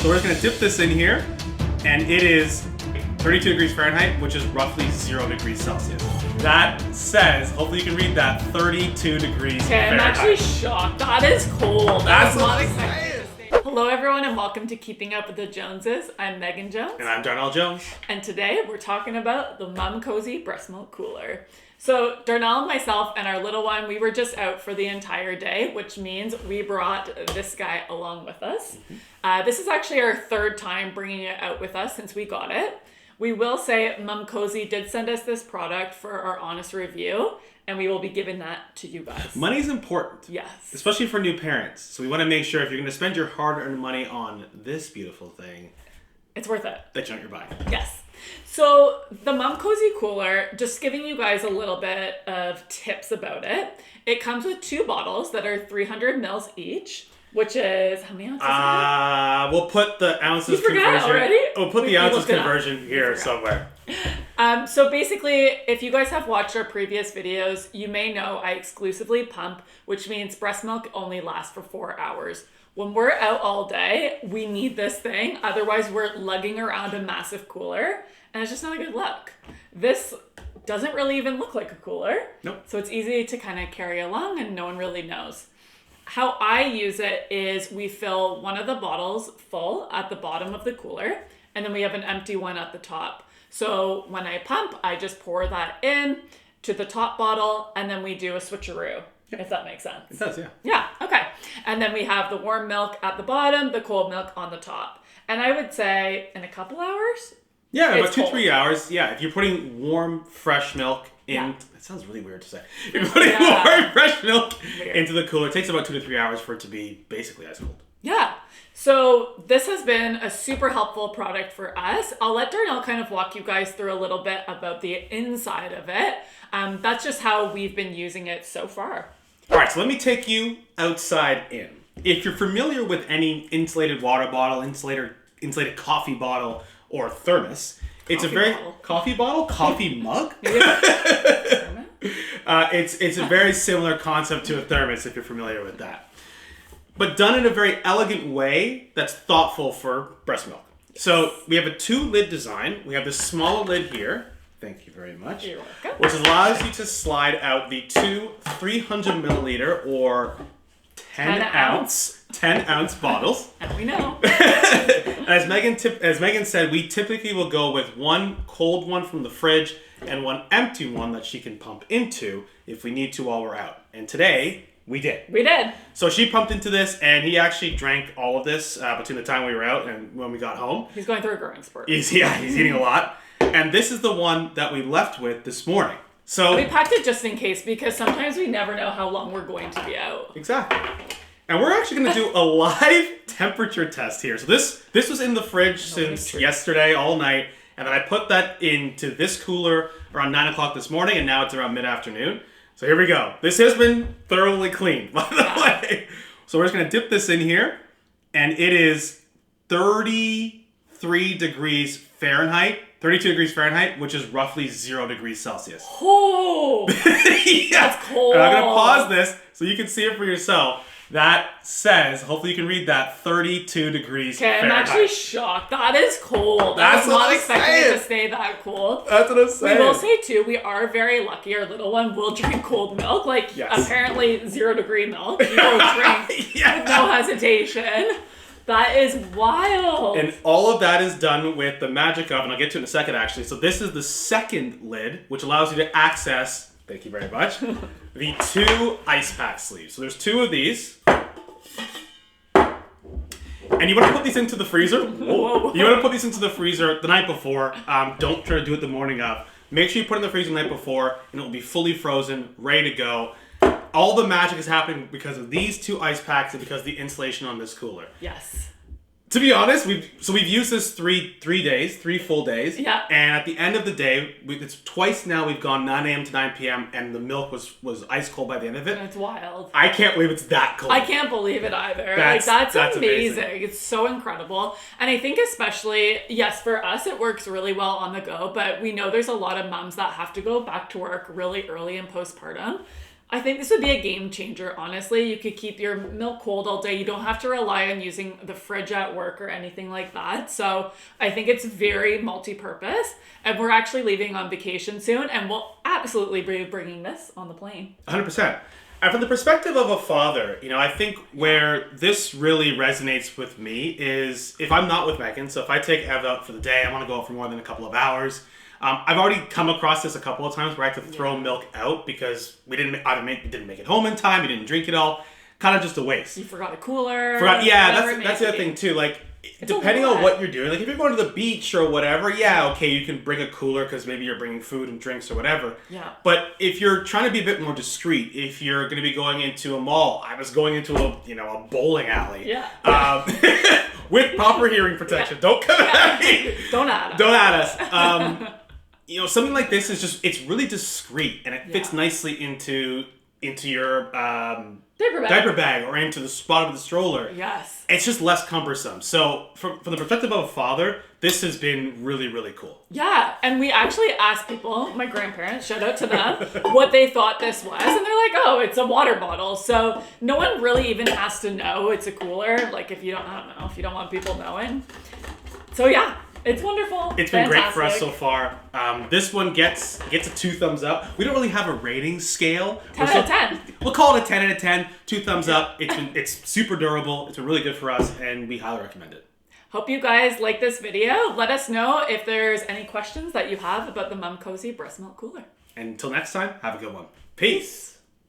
So we're just gonna dip this in here, and it is 32 degrees Fahrenheit, which is roughly 0 degrees Celsius. That says, hopefully you can read that, 32 degrees Fahrenheit. I'm actually shocked. That is cold. That's not what I'm expecting. Hello everyone and welcome to Keeping Up with the Joneses. I'm Megan Jones. And I'm Darnell Jones. And today we're talking about the Momcozy breast milk cooler. So Darnell, myself, and our little one, we were just out for the entire day, which means we brought this guy along with us. This is actually our third time bringing it out with us since we got it. We will say Momcozy did send us this product for our honest review, and we will be giving that to you guys. Money's important. Yes. Especially for new parents. So we want to make sure if you're going to spend your hard-earned money on this beautiful thing, it's worth it. that you know what you're buying. Yes. So the Momcozy cooler, just giving you guys a little bit of tips about it. It comes with 2 bottles that are 300 mils each, which is, how many ounces? We'll put the ounces You forgot conversion. already? We'll put the ounces looked it up. conversion here somewhere. So basically, if you guys have watched our previous videos, you may know I exclusively pump, which means breast milk only lasts for 4 hours. When we're out all day, we need this thing. Otherwise, we're lugging around a massive cooler, and it's just not a good look. This doesn't really even look like a cooler. Nope. So it's easy to kind of carry along, and no one really knows. How I use it is we fill one of the bottles full at the bottom of the cooler, and then we have an empty one at the top. So when I pump, I just pour that in to the top bottle, and then we do a switcheroo, if that makes sense. It does, yeah. Yeah, okay. And then we have the warm milk at the bottom, the cold milk on the top. And I would say in a couple hours? Yeah, about It's 2-3 hours. Yeah, if you're putting warm, fresh milk in... Yeah. That sounds really weird to say. If you're putting warm, fresh milk into the cooler, it takes about 2 to 3 hours for it to be basically ice cold. Yeah. So this has been a super helpful product for us. I'll let Darnell kind of walk you guys through a little bit about the inside of it. That's just how we've been using it so far. All right, so let me take you outside in. If you're familiar with any insulated water bottle, insulated coffee bottle, or thermos, it's a very... Coffee bottle? Coffee mug? It's a very similar concept to a thermos if you're familiar with that. But done in a very elegant way that's thoughtful for breast milk. So we have a 2-lid design. We have this smaller lid here. Thank you very much. You're welcome. Which allows you to slide out the 2 300 milliliter or 10 ounce bottles. And we know. As Megan said, we typically will go with one cold one from the fridge and one empty one that she can pump into if we need to while we're out. And today, we did. We did. So she pumped into this, and he actually drank all of this between the time we were out and when we got home. He's going through a growing spurt. He's eating a lot. And this is the one that we left with this morning. So we packed it just in case because sometimes we never know how long we're going to be out. Exactly. And we're actually going to do a live temperature test here. So this was in the fridge since yesterday all night. And then I put that into this cooler around 9 o'clock this morning, and now it's around mid-afternoon. So here we go. This has been thoroughly cleaned, by the way. So we're just going to dip this in here, and it is 33 degrees Fahrenheit, 32 degrees Fahrenheit, which is roughly 0 degrees Celsius. Oh, yeah. That's cold. And I'm going to pause this so you can see it for yourself. That says, hopefully you can read that, 32 degrees Fahrenheit. I'm actually shocked. That is cold. That's I was what not I'm expecting saying. it to stay that cold. That's what I'm saying. We will say too, we are very lucky. Our little one will drink cold milk. Like, apparently 0 degree milk. He will drink with no hesitation. That is wild. And all of that is done with the magic of, and I'll get to it in a second actually. So this is the second lid, which allows you to access, thank you very much, the 2 ice pack sleeves. So there's 2 of these. And you want to put these into the freezer. Whoa. You want to put these into the freezer the night before. Don't try to do it the morning of. Make sure you put it in the freezer the night before, and it will be fully frozen, ready to go. All the magic is happening because of these 2 ice packs and because of the insulation on this cooler. Yes. To be honest, we've used this 3 full days. Yeah. And at the end of the day, it's twice now we've gone 9 a.m. to 9 p.m. and the milk was ice cold by the end of it. That's wild. I can't believe it's that cold. I can't believe it either. That's amazing. It's so incredible. And I think especially, yes, for us, it works really well on the go, but we know there's a lot of moms that have to go back to work really early in postpartum. I think this would be a game changer, honestly. You could keep your milk cold all day. You don't have to rely on using the fridge at work or anything like that. So I think it's very multi-purpose. And we're actually leaving on vacation soon, and we'll absolutely be bringing this on the plane. 100%. And from the perspective of a father, I think where this really resonates with me is if I'm not with Megan, so if I take Ev out for the day, I want to go out for more than a couple of hours. I've already come across this a couple of times where I had to throw milk out because we didn't make it home in time. We didn't drink it all. Kind of just a waste. You forgot a cooler. That's the other thing too. Like, depending on what you're doing, like if you're going to the beach or whatever, okay, you can bring a cooler because maybe you're bringing food and drinks or whatever. Yeah. But if you're trying to be a bit more discreet, if you're going to be going into a mall, I was going into a bowling alley. Yeah. With proper hearing protection. Yeah. Don't come at me. Don't add us. Don't add us. Something like this is it's really discreet and it fits nicely into your diaper bag or into the spot of the stroller. Yes. It's just less cumbersome. So from the perspective of a father, this has been really, really cool. Yeah. And we actually asked people, my grandparents, shout out to them, what they thought this was. And they're like, oh, it's a water bottle. So no one really even has to know it's a cooler. Like if you don't want people knowing. So yeah. It's wonderful. It's been great for us so far. This one gets a 2 thumbs up. We don't really have a rating scale. 10 out of 10. We'll call it a 10 out of 10. 2 thumbs up. It's super durable. It's been really good for us, and we highly recommend it. Hope you guys like this video. Let us know if there's any questions that you have about the Momcozy breast milk cooler. And until next time, have a good one. Peace.